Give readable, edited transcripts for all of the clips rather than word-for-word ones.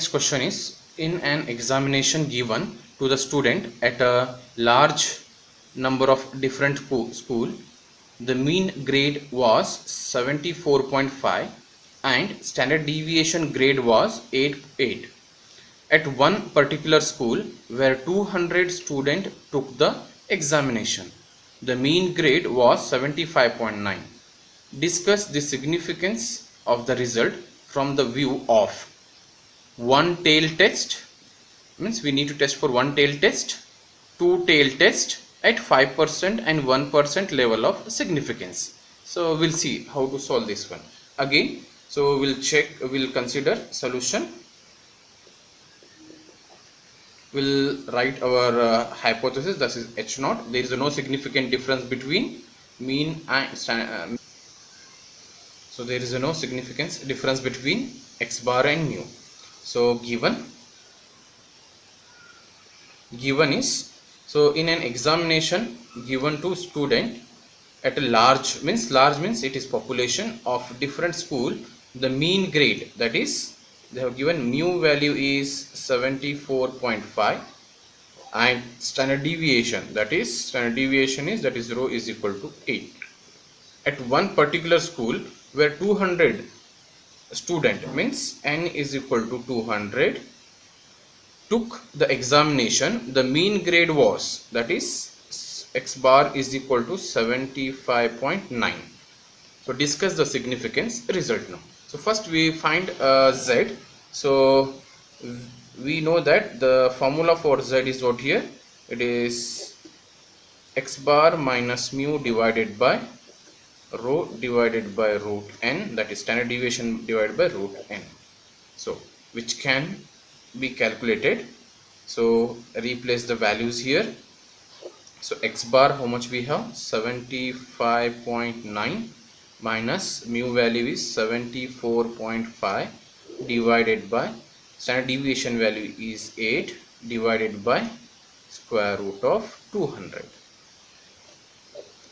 next question is, in an examination given to the student at a large number of different school, the mean grade was 74.5 and standard deviation grade was 8. At one particular school where 200 students took the examination, the mean grade was 75.9. Discuss the significance of the result from the view of one tail test, means we need to test for one tail test, two tail test at 5% and 1% level of significance. So we'll see how to solve this one again. So we'll consider solution. We'll write our hypothesis, that is H naught. There is no significant difference between mean and so there is no significance difference between x bar and mu. So given is, so in an examination given to student at a large means it is population of different school, the mean grade, that is they have given mu value is 74.5 and standard deviation, that is rho is equal to 8. At one particular school where 200 student, means n is equal to 200, took the examination, the mean grade was, that is x bar is equal to 75.9. so discuss the significance result now. So first we find z. So we know that the formula for z is what here, it is x bar minus mu divided by rho divided by root n, that is standard deviation divided by root n, so which can be calculated. So replace the values here. So x bar, how much we have, 75.9 minus mu value is 74.5 divided by standard deviation value is 8 divided by square root of 200.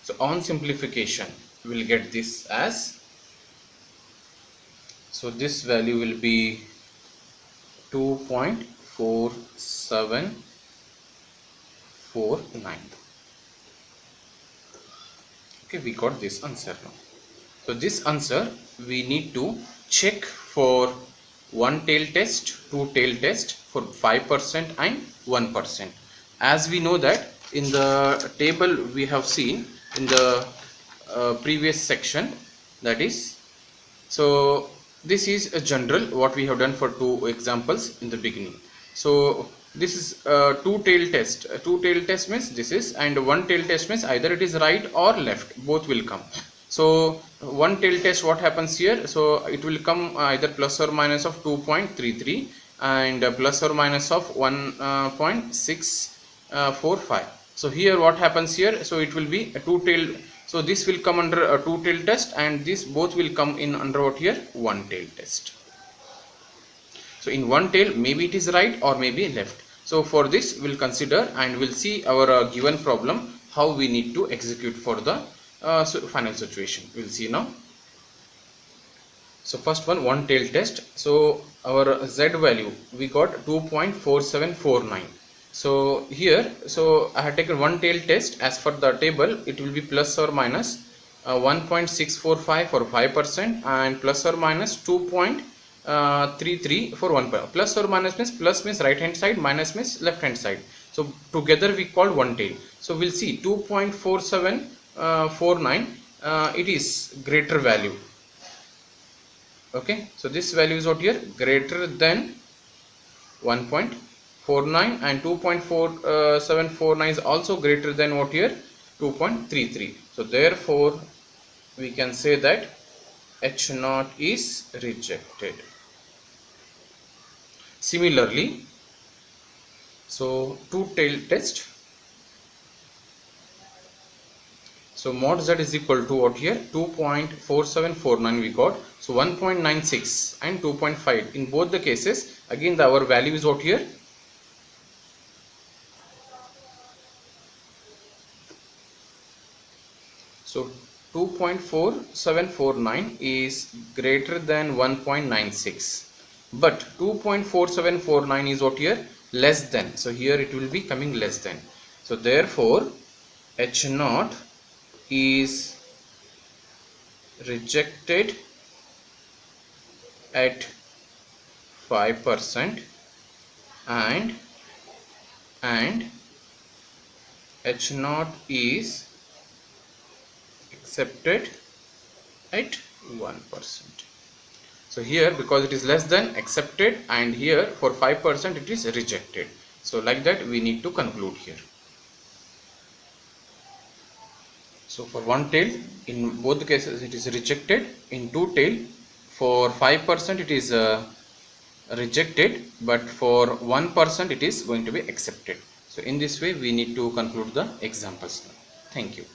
So on simplification we will get this as, so this value will be 2.4749. okay, we got this answer now. So this answer we need to check for one tail test, two tail test for 5% and 1%. As we know that in the table we have seen in the previous section, that is, so this is a general what we have done for two examples in the beginning. So this is two tail test. Two tail test means this is, and one tail test means either it is right or left, both will come. So one tail test, what happens here, so it will come either plus or minus of 2.33 and plus or minus of 1.645. so here what happens here, so it will be a two tail, so this will come under a two tail test and this both will come in under what here, one tail test. So in one tail maybe it is right or maybe left. So for this we'll consider and we'll see our given problem how we need to execute for the final situation. We'll see now. So first one tail test. So our z value we got 2.4749. so here, so I have taken one tail test. As for the table it will be plus or minus 1.645 for 5% and plus or minus 2.33 for 1%. Plus or minus means, plus means right hand side, minus means left hand side. So together we call one tail. So we'll see 2.4749 it is greater value. Okay, so this value is what here, greater than 1.49 and 2.4749 is also greater than what here, 2.33. so therefore we can say that H naught is rejected. Similarly, so two tail test. So mod z is equal to what here, 2.4749 we got. So 1.96 and 2.5 in both the cases, again our value is what here, so 2.4749 is greater than 1.96. but 2.4749 is what here? Less than. So here it will be coming less than. So therefore H0 is rejected at 5% and H0 is accepted at 1%. So here, because it is less than, accepted, and here for 5% it is rejected. So like that we need to conclude here. So for one tail, in both cases it is rejected. In two tail, for 5% it is rejected, but for 1% it is going to be accepted. So in this way we need to conclude the examples now. Thank you.